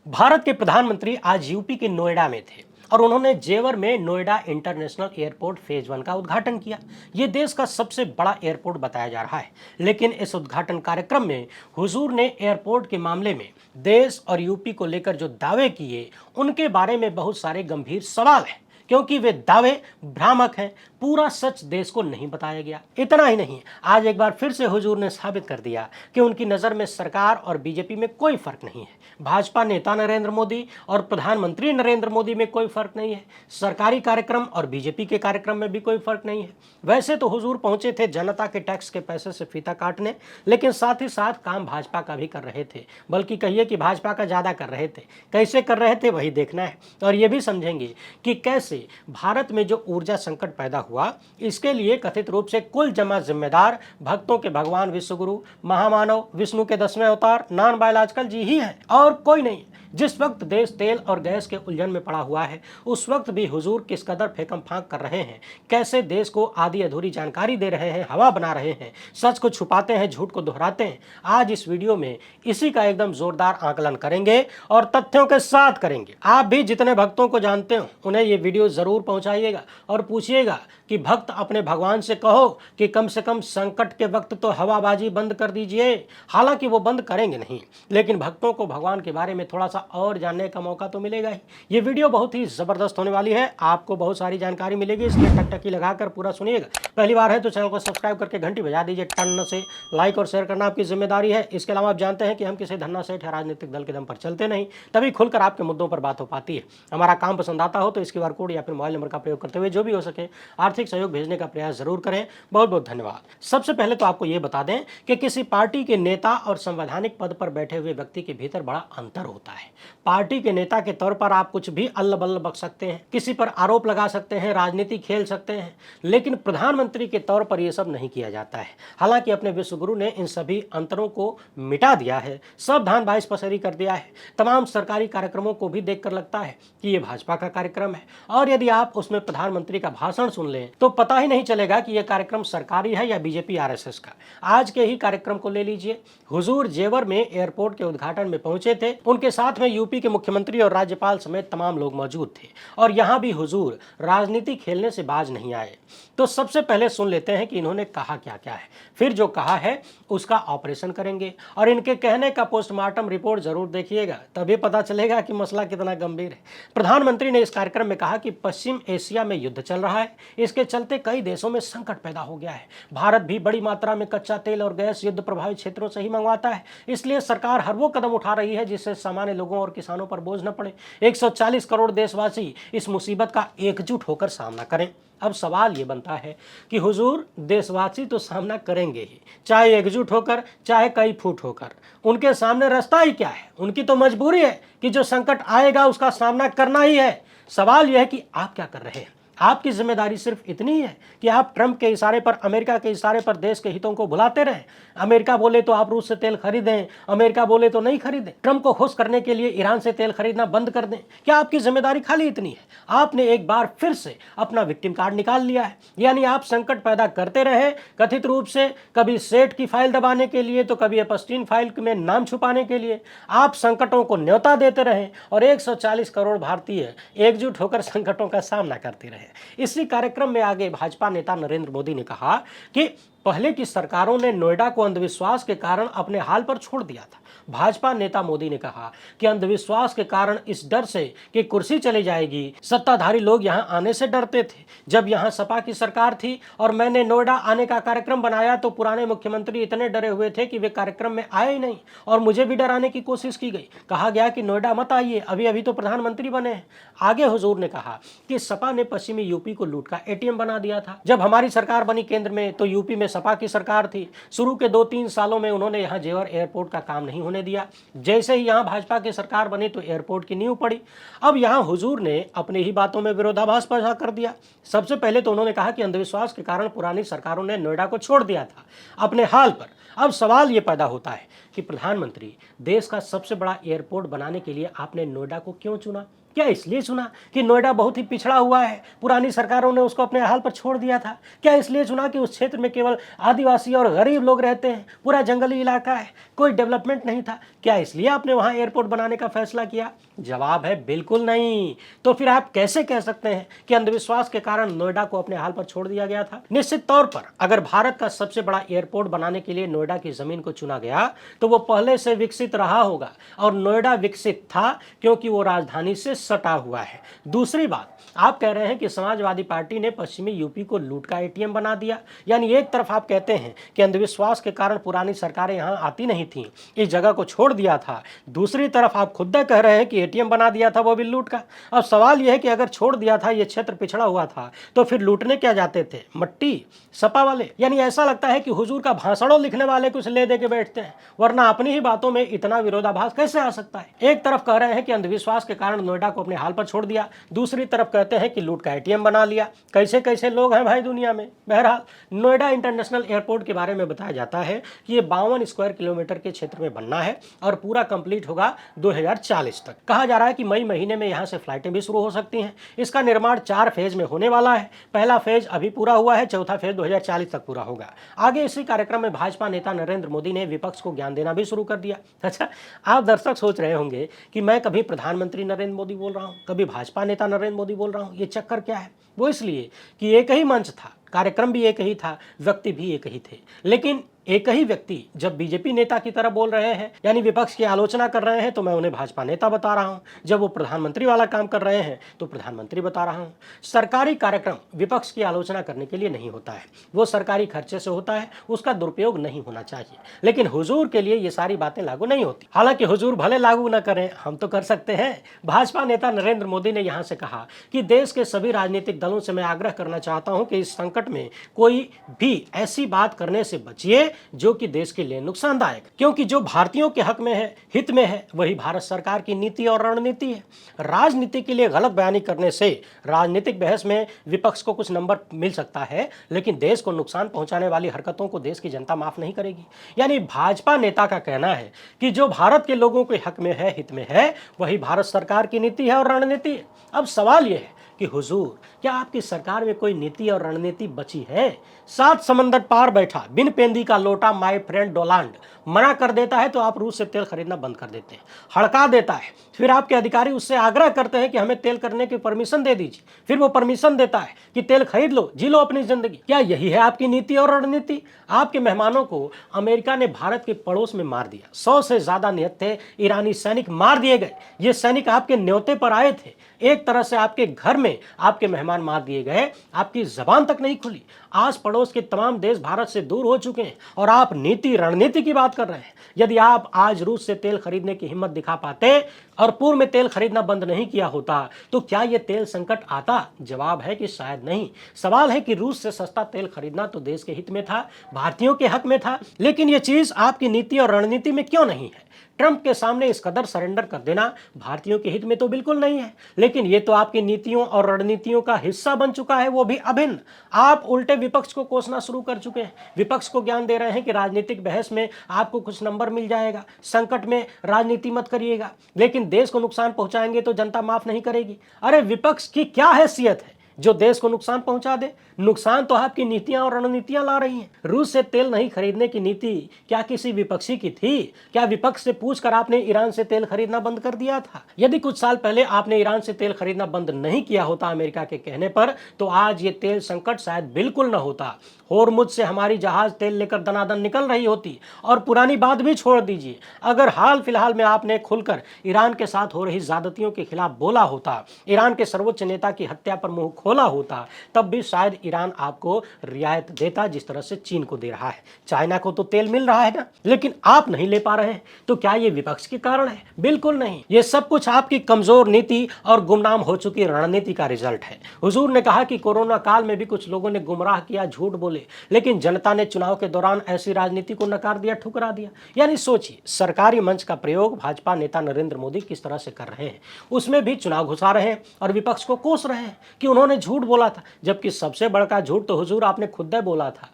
भारत के प्रधानमंत्री आज यूपी के नोएडा में थे और उन्होंने जेवर में नोएडा इंटरनेशनल एयरपोर्ट फेज 1 का उद्घाटन किया। ये देश का सबसे बड़ा एयरपोर्ट बताया जा रहा है, लेकिन इस उद्घाटन कार्यक्रम में हुजूर ने एयरपोर्ट के मामले में देश और यूपी को लेकर जो दावे किए, उनके बारे में बहुत सारे गंभीर सवाल हैं, क्योंकि वे दावे भ्रामक हैं। पूरा सच देश को नहीं बताया गया। इतना ही नहीं, आज एक बार फिर से हुजूर ने साबित कर दिया कि उनकी नज़र में सरकार और बीजेपी में कोई फर्क नहीं है। भाजपा नेता नरेंद्र मोदी और प्रधानमंत्री नरेंद्र मोदी में कोई फर्क नहीं है। सरकारी कार्यक्रम और बीजेपी के कार्यक्रम में भी कोई फर्क नहीं है। वैसे तो हुजूर पहुंचे थे जनता के टैक्स के पैसे से फीता काटने, लेकिन साथ ही साथ काम भाजपा का भी कर रहे थे, बल्कि कहिए कि भाजपा का ज़्यादा कर रहे थे। कैसे कर रहे थे वही देखना है, और ये भी समझेंगे कि कैसे भारत में जो ऊर्जा संकट पैदा हुआ, इसके लिए कथित रूप से कुल जमा जिम्मेदार भक्तों के भगवान विश्वगुरु महामानव विष्णु के 10वें अवतार नॉन बायोलॉजिकल जी ही हैं और कोई नहीं। जिस वक्त देश तेल और गैस के उलझन में पड़ा हुआ है, उस वक्त भी हुजूर किस कदर फेंकम फांक कर रहे हैं, कैसे देश को आधी अधूरी जानकारी दे रहे हैं, हवा बना रहे हैं, सच को छुपाते हैं, झूठ को दोहराते हैं। आज इस वीडियो में इसी का एकदम जोरदार आकलन करेंगे और तथ्यों के साथ करेंगे। आप भी जितने भक्तों को जानते हो उन्हें ये वीडियो जरूर पहुंचाइएगा और पूछिएगा कि भक्त अपने भगवान से कहो कि कम से कम संकट के वक्त तो हवाबाजी बंद कर दीजिए। हालांकि वो बंद करेंगे नहीं, लेकिन भक्तों को भगवान के बारे में थोड़ा सा और जानने का मौका तो मिलेगा ही। ये वीडियो बहुत ही जबरदस्त होने वाली है, आपको बहुत सारी जानकारी मिलेगी, इसलिए टकटकी लगाकर पूरा सुनिएगा। पहली बार है तो चैनल को सब्सक्राइब करके घंटी बजा दीजिए, टन से लाइक और शेयर करना आपकी जिम्मेदारी है। इसके अलावा आप जानते हैं कि हम किसी धन्ना सेठ या राजनीतिक दल के दम पर चलते नहीं, तभी खुलकर आपके मुद्दों पर बात हो पाती है। हमारा काम पसंद आता हो तो इस QR कोड या फिर मोबाइल नंबर का प्रयोग करते हुए जो भी हो सके आर्थिक सहयोग भेजने का प्रयास जरूर करें। बहुत बहुत धन्यवाद। सबसे पहले तो आपको यह बता दें कि किसी पार्टी के नेता और संवैधानिक पद पर बैठे हुए व्यक्ति के भीतर बड़ा अंतर होता है। पार्टी के नेता के तौर पर आप कुछ भी अल्ल बल्ल बक सकते हैं, किसी पर आरोप लगा सकते हैं, राजनीति खेल सकते हैं, लेकिन प्रधानमंत्री के तौर पर यह सब नहीं किया जाता है। हालांकि अपने विश्वगुरु ने इन सभी अंतरों को मिटा दिया है, सब धान बाईस पसेरी कर दिया है। तमाम सरकारी कार्यक्रमों को भी देखकर लगता है कि यह भाजपा का कार्यक्रम है, और यदि आप उसमें प्रधानमंत्री का भाषण सुन लें तो पता ही नहीं चलेगा कि यह कार्यक्रम सरकारी है या बीजेपी RSS का। आज के ही कार्यक्रम को ले लीजिए। हुजूर जेवर में एयरपोर्ट के उद्घाटन में पहुंचे थे, उनके साथ में यूपी के मुख्यमंत्री और राज्यपाल समेत तमाम लोग मौजूद थे, और यहां भी हुजूर राजनीति खेलने से बाज नहीं आए। तो सबसे पहले सुन लेते हैं कि इन्होंने कहा क्या क्या है, फिर जो कहा है उसका ऑपरेशन करेंगे, और इनके कहने का पोस्टमार्टम रिपोर्ट जरूर देखिएगा, तभी पता चलेगा कि मसला कितना गंभीर है। प्रधानमंत्री ने इस कार्यक्रम में कहा कि पश्चिम एशिया में युद्ध चल रहा है, इसके चलते कई देशों में संकट पैदा हो गया है। भारत भी बड़ी मात्रा में कच्चा तेल और गैस युद्ध प्रभावित क्षेत्रों से ही मंगवाता है, इसलिए सरकार हर वो कदम उठा रही है जिससे सामान्य लोगों और किसानों पर बोझ न पड़े। 140 करोड़ देशवासी इस मुसीबत का एकजुट होकर सामना करें। अब सवाल ये बनता है कि हुजूर देशवासी तो सामना करेंगे ही, चाहे एकजुट होकर चाहे कई फुट होकर। उनके सामने रास्ता ही क्या है, उनकी तो मजबूरी है कि जो संकट आएगा उसका सामना करना ही है। सवाल यह है कि आप क्या कर रहे हैं। आपकी जिम्मेदारी सिर्फ इतनी है कि आप ट्रंप के इशारे पर, अमेरिका के इशारे पर देश के हितों को भुलाते रहें। अमेरिका बोले तो आप रूस से तेल खरीदें, अमेरिका बोले तो नहीं खरीदें। ट्रंप को खुश करने के लिए ईरान से तेल खरीदना बंद कर दें। क्या आपकी जिम्मेदारी खाली इतनी है? आपने एक बार फिर से अपना विक्टिम कार्ड निकाल लिया है, यानी आप संकट पैदा करते रहे, कथित रूप से कभी सेठ की फाइल दबाने के लिए तो कभी एपस्टीन फाइल में नाम छुपाने के लिए। आप संकटों को न्योता देते रहे और 140 करोड़ भारतीय एकजुट होकर संकटों का सामना करते रहे। इसी कार्यक्रम में आगे भाजपा नेता नरेंद्र मोदी ने कहा कि पहले की सरकारों ने नोएडा को अंधविश्वास के कारण अपने हाल पर छोड़ दिया था। भाजपा नेता मोदी ने कहा कि अंधविश्वास के कारण, इस डर से कि कुर्सी चली जाएगी, सत्ताधारी लोग यहां आने से डरते थे। जब यहां सपा की सरकार थी और मैंने नोएडा आने का कार्यक्रम बनाया तो पुराने मुख्यमंत्री इतने डरे हुए थे कि वे कार्यक्रम में आए ही नहीं, और मुझे भी डराने की कोशिश की गई। कहा गया कि नोएडा मत आइए, अभी अभी तो प्रधानमंत्री बने हैं। आगे हुजूर ने कहा कि सपा ने पश्चिमी यूपी को लूट का ATM बना दिया था। जब हमारी सरकार बनी केंद्र में तो यूपी में सपा की सरकार थी। शुरू के 2-3 सालों में उन्होंने यहां जेवर एयरपोर्ट का काम नहीं होने दिया। जैसे ही यहां भाजपा की सरकार बनी तो एयरपोर्ट की नींव पड़ी। अब यहां हुजूर ने अपनी ही बातों में विरोधाभास पैदा कर दिया। सबसे पहले तो उन्होंने कहा कि अंधविश्वास के कारण पुरानी सरकारों ने नोएडा को छोड़ दिया था अपने हाल पर। अब सवाल ये पैदा होता है कि प्रधानमंत्री, देश का सबसे बड़ा एयरपोर्ट बनाने के लिए आपने नोएडा को क्यों चुना? क्या इसलिए चुना कि नोएडा बहुत ही पिछड़ा हुआ है, पुरानी सरकारों ने उसको अपने हाल पर छोड़ दिया था? क्या इसलिए चुना कि उस क्षेत्र में केवल आदिवासी और गरीब लोग रहते हैं, पूरा जंगली इलाका है, कोई डेवलपमेंट नहीं था, क्या इसलिए आपने वहां एयरपोर्ट बनाने का फैसला किया? जवाब है बिल्कुल नहीं। तो फिर आप कैसे कह सकते हैं कि अंधविश्वास के कारण नोएडा को अपने हाल पर छोड़ दिया गया था? निश्चित तौर पर अगर भारत का सबसे बड़ा एयरपोर्ट बनाने के लिए नोएडा की जमीन को चुना गया तो वो पहले से विकसित रहा होगा, और नोएडा विकसित था क्योंकि वो राजधानी से सटा हुआ है। दूसरी बात, आप कह रहे हैं कि समाजवादी पार्टी ने पश्चिमी यूपी को लूट का एटीएम बना दिया। यानी एक तरफ आप कहते हैं कि अंधविश्वास के कारण पुरानी सरकारें यहां आती नहीं थी, इस जगह को छोड़ दिया था, दूसरी तरफ आप खुद कह रहे हैं कि एटीएम बना दिया था वो भी लूट का। अब सवाल यह है कि अगर छोड़ दिया था, ये क्षेत्र पिछड़ा हुआ था, तो फिर लूटने क्या जाते थे? मट्टी सपा वाले? यानी ऐसा लगता है कि हुजूर का भाषणों लिखने वाले कुछ ले दे के बैठते हैं, वरना अपनी ही बातों में इतना विरोधाभास कैसे आ सकता है? एक तरफ कह रहे हैं कि अंधविश्वास के कारण नोएडा को अपने हाल पर छोड़ दिया, दूसरी तरफ कहते हैं कि लूट का एटीएम बना लिया। कैसे कैसे लोग हैं भाई दुनिया में। बहरहाल, नोएडा इंटरनेशनल एयरपोर्ट के बारे में बताया जाता है कि ये 52 स्क्वायर किलोमीटर के क्षेत्र में बनना है और पूरा कंप्लीट होगा 2040 तक। कहा जा रहा है कि मई महीने में यहां से फ्लाइटें भी शुरू हो सकती हैं। इसका निर्माण 4 फेज में होने वाला है। पहला फेज अभी पूरा हुआ है, चौथा फेज 2040 तक पूरा होगा। आगे इसी कार्यक्रम में भाजपा नेता नरेंद्र मोदी ने विपक्ष को ज्ञान देना भी शुरू कर दिया। अच्छा, आप दर्शक सोच रहे होंगे कि मैं कभी प्रधानमंत्री नरेंद्र मोदी बोल रहा हूं, कभी भाजपा नेता नरेंद्र मोदी बोल रहा हूं, ये चक्कर क्या है? वो इसलिए कि एक ही मंच था, कार्यक्रम भी एक ही था, व्यक्ति भी एक ही थे, लेकिन एक ही व्यक्ति जब बीजेपी नेता की तरह बोल रहे हैं, यानी विपक्ष की आलोचना कर रहे हैं, तो मैं उन्हें भाजपा नेता बता रहा हूं। जब वो प्रधानमंत्री वाला काम कर रहे हैं तो प्रधानमंत्री बता रहा हूं। सरकारी कार्यक्रम विपक्ष की आलोचना करने के लिए नहीं होता है, वो सरकारी खर्चे से होता है, उसका दुरुपयोग नहीं होना चाहिए। लेकिन हुजूर के लिए ये सारी बातें लागू नहीं होती। हालांकि हुजूर भले लागू न करें, हम तो कर सकते हैं। भाजपा नेता नरेंद्र मोदी ने यहां से कहा कि देश के सभी राजनीतिक दलों से मैं आग्रह करना चाहता हूं कि इस संकट में कोई भी ऐसी बात करने से बचिए जो कि देश के लिए नुकसानदायक, क्योंकि जो भारतीयों के हक में है, हित में है, वही भारत सरकार की नीति और रणनीति है। राजनीति के लिए गलत बयानी करने से राजनीतिक बहस में विपक्ष को कुछ नंबर मिल सकता है, लेकिन देश को नुकसान पहुंचाने वाली हरकतों को देश की जनता माफ नहीं करेगी। यानी भाजपा नेता का कहना है कि जो भारत के लोगों के हक में है, हित में है, वही भारत सरकार की नीति है और रणनीति है। अब सवाल यह है कि हुजूर, क्या आपकी सरकार में कोई नीति और रणनीति बची है? 7 समंदर पार बैठा बिन पेंदी का लोटा माय फ्रेंड डोनाल्ड मना कर देता है तो आप रूस से तेल खरीदना बंद कर देते हैं, हड़का देता है, फिर आपके अधिकारी उससे आग्रह करते हैं कि हमें तेल करने की परमिशन दे दीजिए, फिर वो परमिशन देता है कि तेल खरीद लो, जी लो अपनी जिंदगी। क्या यही है आपकी नीति और रणनीति? आपके मेहमानों को अमेरिका ने भारत के पड़ोस में मार दिया, 100 से ज्यादा निहत्थे ईरानी सैनिक मार दिए गए। ये सैनिक आपके न्योते पर आए थे, एक तरह से आपके घर में आपके मेहमान मार दिए गए, आपकी जबान तक नहीं खुली। आस पड़ोस के तमाम देश भारत से दूर हो चुके हैं और आप नीति रणनीति की बात कर रहे हैं। यदि आप आज रूस से तेल खरीदने की हिम्मत दिखा पाते और पूर्व में तेल खरीदना बंद नहीं किया होता तो क्या यह तेल संकट आता? जवाब है कि शायद नहीं। सवाल है कि रूस से सस्ता तेल खरीदना तो देश के हित में था, भारतीयों के हक में था, लेकिन यह चीज आपकी नीति और रणनीति में क्यों नहीं है? ट्रंप के सामने इस कदर सरेंडर कर देना भारतीयों के हित में तो बिल्कुल नहीं है, लेकिन ये तो आपकी नीतियों और रणनीतियों का हिस्सा बन चुका है, वो भी अभिन्न। आप उल्टे विपक्ष को कोसना शुरू कर चुके हैं, विपक्ष को ज्ञान दे रहे हैं कि राजनीतिक बहस में आपको कुछ नंबर मिल जाएगा, संकट में राजनीति मत करिएगा, लेकिन देश को नुकसान पहुंचाएंगे तो जनता माफ नहीं करेगी। अरे विपक्ष की क्या हैसियत है जो देश को नुकसान पहुंचा दे? नुकसान तो आपकी नीतियां और रणनीतियां ला रही हैं। रूस से तेल नहीं खरीदने की नीति क्या किसी विपक्षी की थी? क्या विपक्ष से पूछकर आपने ईरान से तेल खरीदना बंद कर दिया था? यदि कुछ साल पहले आपने ईरान से तेल खरीदना बंद नहीं किया होता अमेरिका के कहने पर, तो आज ये तेल संकट शायद बिल्कुल न होता। होर्मुज से हमारी जहाज तेल लेकर दनादन निकल रही होती। और पुरानी बात भी छोड़ दीजिए, अगर हाल फिलहाल में आपने खुलकर ईरान के साथ हो रही ज्यादतियों के खिलाफ बोला होता, ईरान के सर्वोच्च नेता की हत्या पर मुंह खोला होता, तब भी शायद ईरान आपको रियायत देता जिस तरह से चीन को दे रहा है। चाइना को तो तेल मिल रहा है ना, लेकिन आप नहीं ले पा रहे हैं। तो क्या ये विपक्ष के कारण है? बिल्कुल नहीं। ये सब कुछ आपकी कमजोर नीति और गुमनाम हो चुकी रणनीति का रिजल्ट है। हुजूर ने कहा कि कोरोना काल में भी कुछ लोगों ने गुमराह किया, झूठ बोले, लेकिन जनता ने चुनाव के दौरान ऐसी राजनीति को नकार दिया, ठुकरा दिया। यानी सोचिए, सरकारी मंच का प्रयोग भाजपा नेता नरेंद्र मोदी किस तरह से कर रहे हैं, उसमें भी चुनाव घुसा रहे हैं और विपक्ष को कोस रहे हैं कि उन्होंने झूठ बोला था, जबकि सबसे बड़का झूठ तो हुजूर आपने खुद ही बोला था।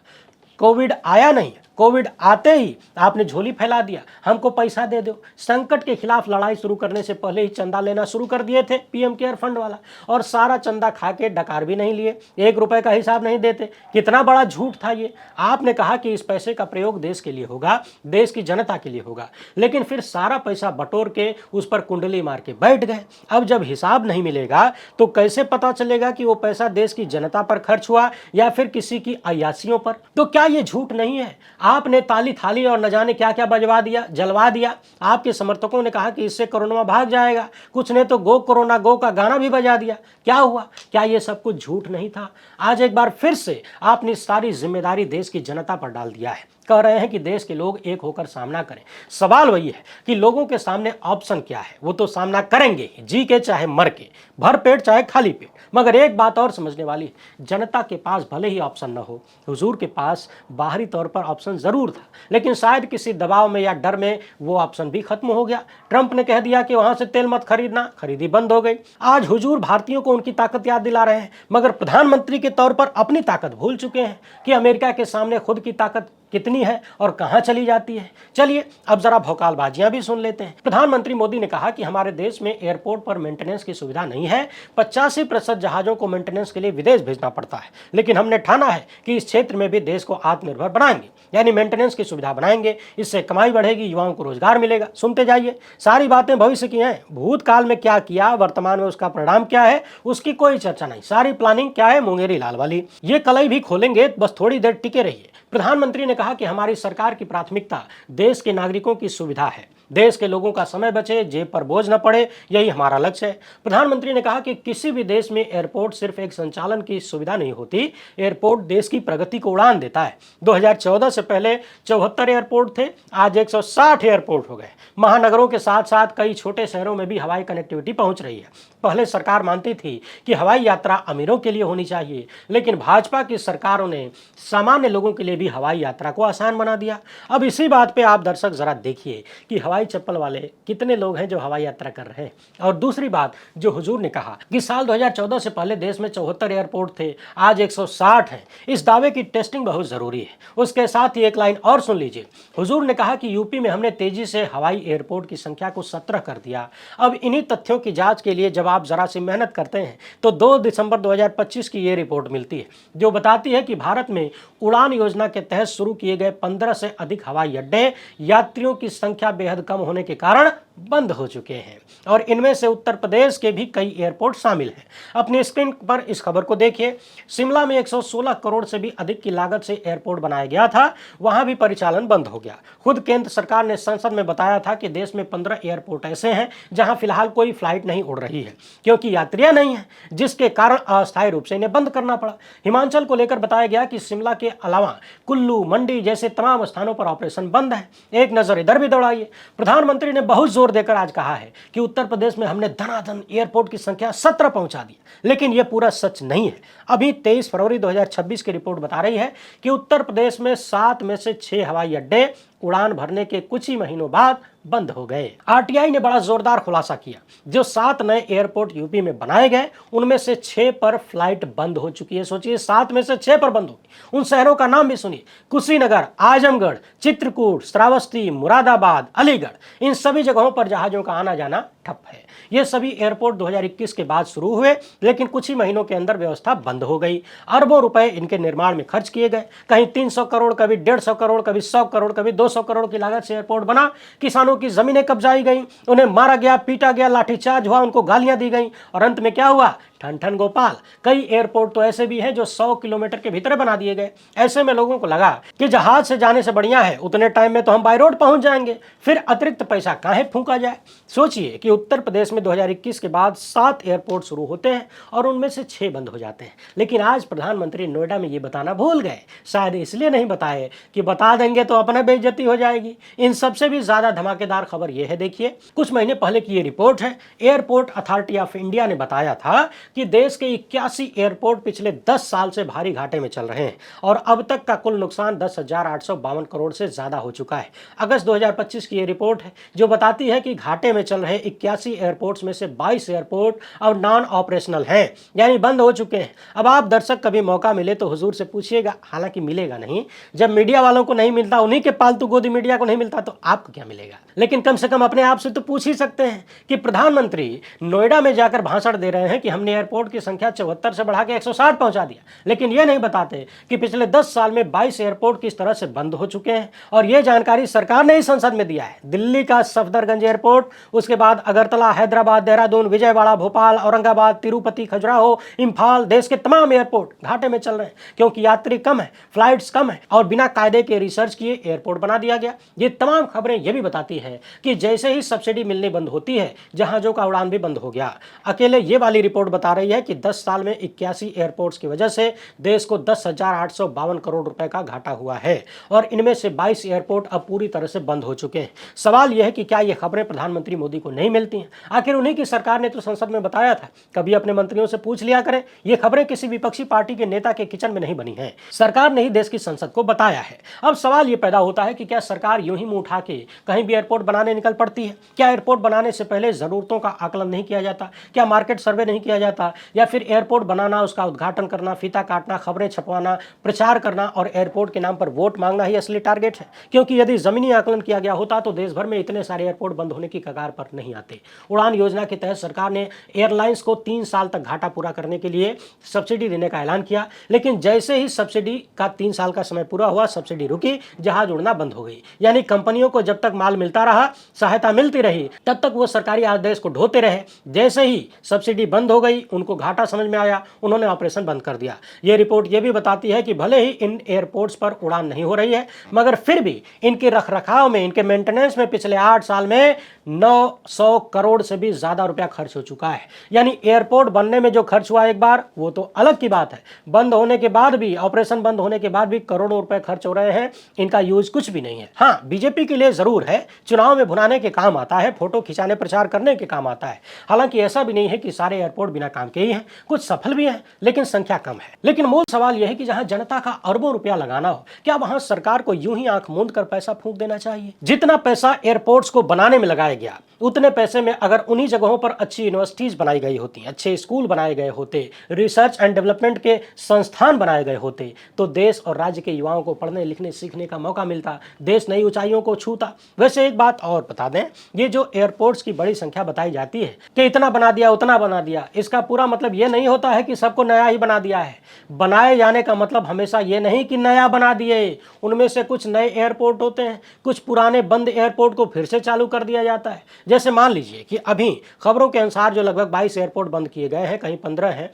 कोविड आया नहीं, कोविड आते ही आपने झोली फैला दिया, हमको पैसा दे दो। संकट के खिलाफ लड़ाई शुरू करने से पहले ही चंदा लेना शुरू कर दिए थे पीएम केयर फंड वाला, और सारा चंदा खा के डकार भी नहीं लिए, 1 रुपए का हिसाब नहीं देते। कितना बड़ा झूठ था ये। आपने कहा कि इस पैसे का प्रयोग देश के लिए होगा, देश की जनता के लिए होगा, लेकिन फिर सारा पैसा बटोर के उस पर कुंडली मार के बैठ गए। अब जब हिसाब नहीं मिलेगा तो कैसे पता चलेगा कि वो पैसा देश की जनता पर खर्च हुआ या फिर किसी की अयासियों पर? तो क्या ये झूठ नहीं है? आपने ताली थाली और न जाने क्या क्या बजवा दिया, जलवा दिया। आपके समर्थकों ने कहा कि इससे कोरोना भाग जाएगा, कुछ ने तो गो कोरोना गो का गाना भी बजा दिया। क्या हुआ? क्या ये सब कुछ झूठ नहीं था? आज एक बार फिर से आपने सारी जिम्मेदारी देश की जनता पर डाल दिया है। कह रहे हैं कि देश के लोग एक होकर सामना करें। सवाल वही है कि लोगों के सामने ऑप्शन क्या है? वो तो सामना करेंगे ही, जी के चाहे मर के, भर पेट चाहे खाली पेट। मगर एक बात और समझने वाली, जनता के पास भले ही ऑप्शन न हो, हुजूर के पास बाहरी तौर पर ऑप्शन जरूर था, लेकिन शायद किसी दबाव में या डर में वो ऑप्शन भी खत्म हो गया। ट्रंप ने कह दिया कि वहां से तेल मत खरीदना, खरीदी बंद हो गई। आज हुजूर भारतीयों को उनकी ताकत याद दिला रहे हैं, मगर प्रधानमंत्री के तौर पर अपनी ताकत भूल चुके हैं कि अमेरिका के सामने खुद की ताकत कितनी है और कहां चली जाती है। चलिए अब जरा भौकालबाजियां भी सुन लेते हैं। प्रधानमंत्री मोदी ने कहा कि हमारे देश में एयरपोर्ट पर मेंटेनेंस की सुविधा नहीं है, 85% जहाजों को मेंटेनेंस के लिए विदेश भेजना पड़ता है, लेकिन हमने ठाना है कि इस क्षेत्र में भी देश को आत्मनिर्भर बनाएंगे, यानी मेंटेनेंस की सुविधा बनाएंगे। इससे कमाई बढ़ेगी, युवाओं को रोजगार मिलेगा। सुनते जाइए, सारी बातें भविष्य की हैं। भूतकाल में क्या किया, वर्तमान में उसका परिणाम क्या है, उसकी कोई चर्चा नहीं। सारी प्लानिंग क्या है, मुंगेरी लाल वाली। ये कलई भी खोलेंगे, बस थोड़ी देर टिके रहिए। प्रधानमंत्री ने कहा कि हमारी सरकार की प्राथमिकता देश के नागरिकों की सुविधा है, देश के लोगों का समय बचे, जेब पर बोझ न पड़े, यही हमारा लक्ष्य है। प्रधानमंत्री ने कहा कि किसी भी देश में एयरपोर्ट सिर्फ एक संचालन की सुविधा नहीं होती, एयरपोर्ट देश की प्रगति को उड़ान देता है। 2014 से पहले 74 एयरपोर्ट थे, आज 160 एयरपोर्ट हो गए। महानगरों के साथ साथ कई छोटे शहरों में भी हवाई कनेक्टिविटी पहुंच रही है। पहले सरकार मानती थी कि हवाई यात्रा अमीरों के लिए होनी चाहिए, लेकिन भाजपा की सरकारों ने सामान्य लोगों के लिए भी हवाई यात्रा को आसान बना दिया। अब इसी बात पे आप दर्शक जरा देखिए कि हवाई चप्पल वाले कितने लोग हैं जो हवाई यात्रा कर रहे हैं। और दूसरी बात, जो हुजूर ने कहा कि साल 2014 से पहले देश में 74 एयरपोर्ट थे, आज 160 हैं, इस दावे की टेस्टिंग बहुत जरूरी है। उसके साथ ही एक लाइन और सुन लीजिए। हुजूर ने कहा कि यूपी में हमने तेजी से हवाई एयरपोर्ट की संख्या को 17 कर दिया। अब इन्हीं तथ्यों की जांच के लिए जब आप जरा सी मेहनत करते हैं तो 2 दिसंबर 2025 की ये रिपोर्ट मिलती है, जो बताती है कि भारत में उड़ान योजना के तहत शुरू किए गए 15 से अधिक हवाई अड्डे यात्रियों की संख्या बेहद कम होने के कारण बंद हो चुके हैं, और इनमें से उत्तर प्रदेश के भी कई एयरपोर्ट शामिल हैं। अपनी स्क्रीन पर इस खबर को देखिए। शिमला में 116 करोड़ से भी अधिक की लागत से एयरपोर्ट बनाया गया था, वहां भी परिचालन बंद हो गया। खुद केंद्र सरकार ने संसद में बताया था कि देश में 15 एयरपोर्ट ऐसे हैं जहां फिलहाल कोई फ्लाइट नहीं उड़ रही है, क्योंकि यात्रियां नहीं है, जिसके कारण अस्थायी रूप से इन्हें बंद करना पड़ा। हिमाचल को लेकर बताया गया कि शिमला के अलावा कुल्लू, मंडी जैसे तमाम स्थानों पर ऑपरेशन बंद है। एक नजर इधर भी दौड़ाइए। प्रधानमंत्री ने बहुत जोर देकर आज कहा है कि उत्तर प्रदेश में हमने धनाधन एयरपोर्ट की संख्या 17 पहुंचा दी, लेकिन यह पूरा सच नहीं है। अभी 23 फरवरी 2026 की रिपोर्ट बता रही है कि उत्तर प्रदेश में 7 में से 6 हवाई अड्डे उड़ान भरने के कुछ ही महीनों बाद बंद हो गए। आरटीआई ने बड़ा जोरदार खुलासा किया, जो 7 नए एयरपोर्ट यूपी में बनाए गए, उनमें से 6 पर फ्लाइट बंद हो चुकी है। सोचिए, 7 में से 6 पर बंद हो गई। उन शहरों का नाम भी सुनिए: कुशीनगर, आजमगढ़, चित्रकूट, श्रावस्ती, मुरादाबाद, अलीगढ़। इन सभी जगहों पर जहाजों का आना जाना ठप है। ये सभी एयरपोर्ट 2021 के बाद शुरू हुए, लेकिन कुछ ही महीनों के अंदर व्यवस्था बंद हो गई। अरबों रुपए इनके निर्माण में खर्च किए गए, कहीं 300 करोड़, कभी 150 करोड़, कभी 100 करोड़, कभी 200 करोड़ की लागत से एयरपोर्ट बना। किसानों की जमीनें कब्जाई गई, उन्हें मारा गया, पीटा गया, लाठीचार्ज हुआ, उनको गालियां दी गई, और अंत में क्या हुआ? ठन ठन गोपाल। कई एयरपोर्ट तो ऐसे भी हैं जो 100 किलोमीटर के भीतर बना दिए गए। ऐसे में लोगों को लगा कि जहाज से जाने से बढ़िया है, उतने टाइम में तो हम बाय रोड पहुंच जाएंगे, फिर अतिरिक्त पैसा काहे फूंका जाए। सोचिए कि उत्तर प्रदेश में 2021 के बाद 7 एयरपोर्ट शुरू होते हैं और उनमें से 6 बंद हो जाते हैं। लेकिन आज प्रधानमंत्री नोएडा में ये बताना भूल गए। शायद इसलिए नहीं बताए कि बता देंगे तो अपना बेइज्जती हो जाएगी। इन सबसे भी ज्यादा धमाकेदार खबर यह है, देखिए, कुछ महीने पहले की ये रिपोर्ट है। एयरपोर्ट अथॉरिटी ऑफ इंडिया ने बताया था कि देश के 81 एयरपोर्ट पिछले 10 साल से भारी घाटे में चल रहे हैं और अब तक का कुल नुकसान 10,852 करोड़ से ज्यादा हो चुका है। अगस्त 2025 की ये रिपोर्ट है जो बताती है कि घाटे में चल रहे 81 एयरपोर्ट्स में से 22 एयरपोर्ट अब नॉन ऑपरेशनल हैं, यानी बंद हो चुके हैं। अब आप दर्शक कभी मौका मिले तो हुजूर से पूछिएगा, हालांकि मिलेगा नहीं। जब मीडिया वालों को नहीं मिलता, उन्हीं के पालतू गोदी मीडिया को नहीं मिलता, तो आपको क्या मिलेगा। लेकिन कम से कम अपने आप से तो पूछ ही सकते हैं कि प्रधानमंत्री नोएडा में जाकर भाषण दे रहे हैं कि हमने एयरपोर्ट की संख्या 74 से बढ़ा के 160 पहुंचा दिया, लेकिन यह नहीं बताते कि पिछले 10 साल में 22 एयरपोर्ट किस तरह से बंद हो चुके हैं। और यह जानकारी सरकार ने ही संसद में दिया है। दिल्ली का सफदरगंज एयरपोर्ट, उसके बाद अगरतला, हैदराबाद, देहरादून, विजयवाड़ा, भोपाल, औरंगाबाद, तिरुपति, खजुराहो, इंफाल, देश के तमाम एयरपोर्ट घाटे में चल रहे हैं क्योंकि यात्री कम है, फ्लाइट्स कम है और बिना कायदे के रिसर्च किए एयरपोर्ट बना दिया गया। ये तमाम खबरें यह भी बताती हैं कि जैसे ही सब्सिडी मिलनी बंद होती है, जहाजों का उड़ान भी बंद हो गया। अकेले ये वाली रिपोर्ट बता रही है कि 10 साल में 81 एयरपोर्ट्स की वजह से देश को 10,852 करोड़ रुपए का घाटा हुआ है और इनमें से 22 एयरपोर्ट अब पूरी तरह से बंद हो चुके हैं। सवाल यह है कि क्या ये खबरें प्रधानमंत्री मोदी को नहीं मिलती हैं? आखिर उन्हीं की सरकार ने तो संसद में बताया था। कभी अपने मंत्रियों से पूछ लिया करें, ये खबरें किसी विपक्षी पार्टी के नेता के किचन में नहीं बनी हैं। सरकार ने ही देश की संसद को बताया है। अब सवाल ये पैदा होता है कि क्या सरकार यूं ही मुंह उठा के कहीं भी एयरपोर्ट बनाने निकल पड़ती है? क्या एयरपोर्ट बनाने से पहले जरूरतों का आकलन नहीं किया जाता? क्या मार्केट सर्वे नहीं किया जाता? या फिर एयरपोर्ट बनाना, उसका उद्घाटन करना, फीता काटना, खबरें छपवाना, प्रचार करना और एयरपोर्ट के नाम पर वोट मांगना ही असली टारगेट है? क्योंकि यदि जमीनी आकलन किया गया होता तो देश भर में इतने सारे एयरपोर्ट बंद होने की कगार पर नहीं आते। उड़ान योजना के तहत सरकार ने एयरलाइंस को 3 साल तक घाटा पूरा करने के लिए सब्सिडी देने का ऐलान किया, लेकिन जैसे ही सब्सिडी का 3 साल का समय पूरा हुआ, सब्सिडी रुकी, जहाज उड़ना बंद हो गई। यानी कंपनियों को जब तक माल मिलता रहा, सहायता मिलती रही, तब तक वो सरकारी आदेश को ढोते रहे। जैसे ही सब्सिडी बंद हो गई, उनको घाटा समझ में आया, उन्होंने ऑपरेशन बंद कर दिया। ये रिपोर्ट ये भी बताती है कि भले ही इन एयरपोर्ट्स पर उड़ान नहीं हो रही है, मगर फिर भी इनके रखरखाव में, इनके मेंटेनेंस में पिछले 8 साल में 900 करोड़ से भी ज्यादा रुपया खर्च हो चुका है। यानी एयरपोर्ट बनने में जो खर्च हुआ एक बार, वो तो अलग की बात है, बंद होने के बाद भी, ऑपरेशन बंद होने के बाद भी करोड़ों रुपए खर्च हो रहे हैं, इनका यूज कुछ भी नहीं है। हाँ, बीजेपी के लिए जरूर है, चुनाव में भुनाने के काम आता है, फोटो खिंचाने, प्रचार करने के काम आता है। हालांकि ऐसा भी नहीं है कि सारे एयरपोर्ट बिना काम के ही हैं, कुछ सफल भी हैं, लेकिन संख्या कम है। लेकिन मूल सवाल यह है कि जहां जनता का अरबों रुपया लगाना हो, क्या वहां सरकार को यूं ही आंख मूंद कर पैसा फूंक देना चाहिए? जितना पैसा एयरपोर्ट्स को बनाने में लगाया गया, उतने पैसे में अगर उन्हीं जगहों पर अच्छी यूनिवर्सिटीज बनाई गई होती, अच्छे स्कूल बनाए गए होते, रिसर्च एंड डेवलपमेंट के संस्थान बनाए गए होते, तो देश और राज्य के युवाओं को पढ़ने, लिखने, सीखने का मौका मिलता, देश नई ऊंचाइयों को छूता। वैसे एक बात और बता दें, ये जो एयरपोर्ट्स की बड़ी संख्या बताई जाती है कि इतना बना दिया, उतना बना दिया, इसका पूरा मतलब ये नहीं होता है कि सबको नया ही बना दिया है। बनाए जाने का मतलब हमेशा ये नहीं कि नया बना दिए, उनमें से कुछ नए एयरपोर्ट होते हैं, कुछ पुराने बंद एयरपोर्ट को फिर से चालू कर दिया जाता है। जैसे मान लीजिए कि अभी खबरों के अनुसार जो लगभग 22 एयरपोर्ट बंद किए गए हैं, कहीं 15 हैं,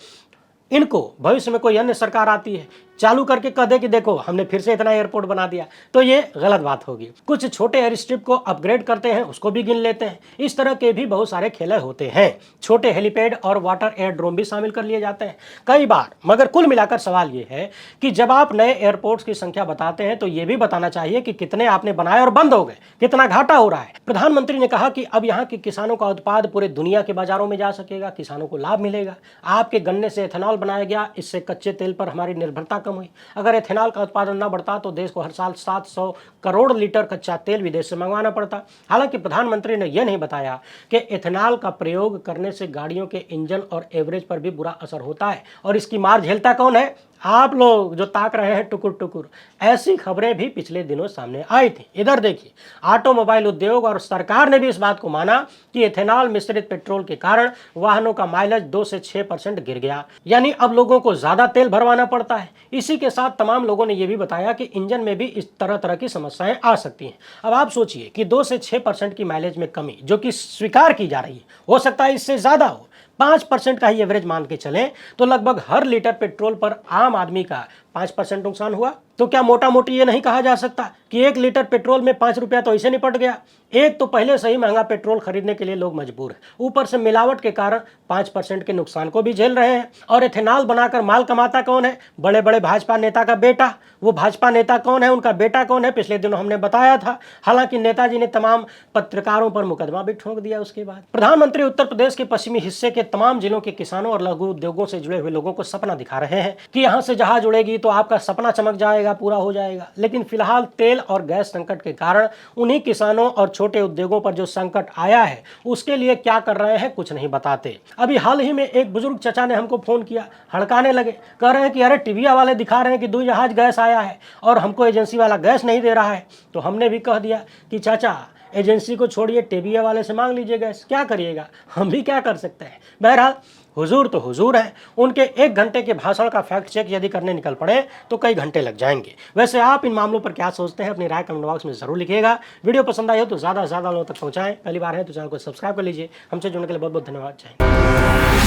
इनको भविष्य में कोई अन्य सरकार आती है, चालू करके कह दे कि देखो हमने फिर से इतना एयरपोर्ट बना दिया, तो ये गलत बात होगी। कुछ छोटे एयर स्ट्रिप को अपग्रेड करते हैं, उसको भी गिन लेते हैं। इस तरह के भी बहुत सारे खेले होते हैं। छोटे हेलीपैड और वाटर एयरड्रोम भी शामिल कर लिए जाते हैं कई बार। मगर कुल मिलाकर सवाल ये है कि जब आप नए एयरपोर्ट्स की संख्या बताते हैं तो ये भी बताना चाहिए कि कितने आपने बनाए और बंद हो गए, कितना घाटा हो रहा है। प्रधानमंत्री ने कहा कि अब यहाँ के किसानों का उत्पाद पूरे दुनिया के बाजारों में जा सकेगा, किसानों को लाभ मिलेगा। आपके गन्ने से एथेनॉल बनाया गया, इससे कच्चे तेल पर हमारी निर्भरता कम हुई। अगर एथेनॉल का उत्पादन न बढ़ता तो देश को हर साल 700 करोड़ लीटर कच्चा तेल विदेश से मंगवाना पड़ता। हालांकि प्रधानमंत्री ने यह नहीं बताया कि एथेनॉल का प्रयोग करने से गाड़ियों के इंजन और एवरेज पर भी बुरा असर होता है, और इसकी मार झेलता कौन है? आप लोग जो ताक रहे हैं टुकुर टुकुर। ऐसी खबरें भी पिछले दिनों सामने आई थी। इधर देखिए, ऑटोमोबाइल उद्योग और सरकार ने भी इस बात को माना कि एथेनॉल मिश्रित पेट्रोल के कारण वाहनों का माइलेज 2 से 6% गिर गया, यानी अब लोगों को ज्यादा तेल भरवाना पड़ता है। इसी के साथ तमाम लोगों ने यह भी बताया कि इंजन में भी इस तरह की समस्याएं आ सकती हैं। अब आप सोचिए कि 2 से 6% की माइलेज में कमी, जो कि स्वीकार की जा रही है, हो सकता है इससे ज्यादा हो, 5% का ही एवरेज मान के चलें तो लगभग हर लीटर पेट्रोल पर आम आदमी का 5% नुकसान हुआ। तो क्या मोटा मोटी ये नहीं कहा जा सकता कि 1 लीटर पेट्रोल में 5 रुपया तो ऐसे निपट गया। एक तो पहले से ही महंगा पेट्रोल खरीदने के लिए लोग मजबूर हैं, ऊपर से मिलावट के कारण 5% के नुकसान को भी झेल रहे हैं। और एथेनॉल बनाकर माल कमाता कौन है? बड़े बड़े भाजपा नेता का बेटा। वो भाजपा नेता कौन है, उनका बेटा कौन है, पिछले दिनों हमने बताया था। हालांकि नेताजी ने तमाम पत्रकारों पर मुकदमा भी ठोक दिया। उसके बाद प्रधानमंत्री उत्तर प्रदेश के पश्चिमी हिस्से के तमाम जिलों के किसानों और लघु उद्योगों से जुड़े हुए लोगों को सपना दिखा रहे हैं कि यहाँ से जहाज उड़ेगी तो आपका सपना चमक जाएगा, पूरा हो जाएगा। लेकिन फिलहाल तेल और गैस संकट के कारण उन्हीं किसानों और छोटे उद्योगों पर जो संकट आया है उसके लिए क्या कर रहे हैं कुछ नहीं बताते। अभी हाल ही में एक बुजुर्ग चचा ने हमको फोन किया, हड़काने लगे, कह रहे हैं कि अरे टीवीआ वाले दिखा रहे हैं कि 2 जहाज गैस आया है और हमको एजेंसी वाला गैस नहीं दे रहा है। तो हमने भी कह दिया कि चाचा एजेंसी को छोड़िए, टीवीआ वाले से मांग लीजिए गैस, क्या करिएगा, हम भी क्या कर सकते हैं। बहरहाल हुजूर तो हुजूर हैं, उनके 1 घंटे के भाषण का फैक्ट चेक यदि करने निकल पड़े तो कई घंटे लग जाएंगे। वैसे आप इन मामलों पर क्या सोचते हैं, अपनी राय कमेंट बॉक्स में जरूर लिखिएगा। वीडियो पसंद आई हो तो ज़्यादा से ज़्यादा लोगों तक पहुँचाएं। पहली बार है तो चैनल को सब्सक्राइब कर लीजिए। हमसे जुड़ने के लिए बहुत बहुत धन्यवाद। जय हिंद।